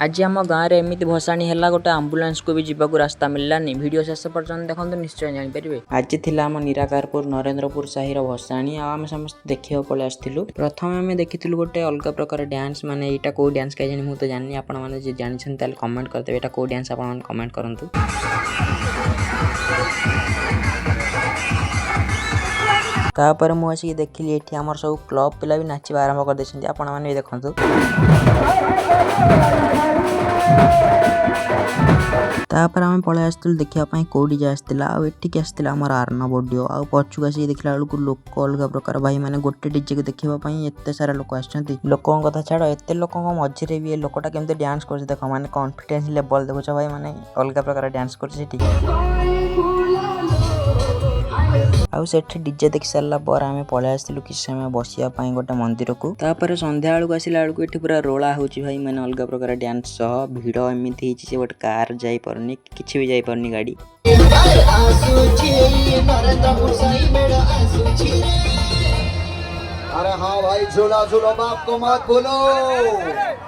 आज आम गाँव में एमती भसाणी है गोटे आंबुलांस को भी जीवाक रास्ता मिललानी। वीडियो शेष पर्यटन देखो निश्चय जानीपर। आज थिला आम निराकारपुर नरेंद्रपुर साहिर भसाणी आम समस्त देखा पलि आसलु। प्रथम आम देखी गोटे अलग प्रकार डांस माने यहाँ कौ डांस कहीं मुझे तो जानी आपण मैंने जानते कमेंट करदे यहाँ कौ डांस आप कमेंट करूँ। तापर मुझे देखिली ये आम सब क्लब पिला भी नाचा आरंभ कर देते आपण मैंने देखु। तापर आम पलि आसलु देखापी कौटी आसाला आठिक आसाला आम आर्नब ऑडियो आ पछुक आसिक देखला बेलू लोक अलग प्रकार भाई मैंने गोटे डीजे को देखापी एत सारा लोक आलोकों कथा छाड़ एत लोक मझे भी लोकटा केमती डांस कर देख मैंने कॉन्फिडेंस लेवल देखुच भाई मैंने अलग प्रकार डांस कर आउ सेठी डीजे देख सारा पर आम पलि आसलु किसी समय बसियापाई गोटे मंदिर को। तापर संध्या बेलू आसला बेलू ये पूरा रोला हो मैंने अलग प्रकार डांस सह भिड़ एमती गोटे कार जापरनी कि भी जापरनी गाड़ी। अरे हाँ भाई झूला झूलो बाप को मत भूलो।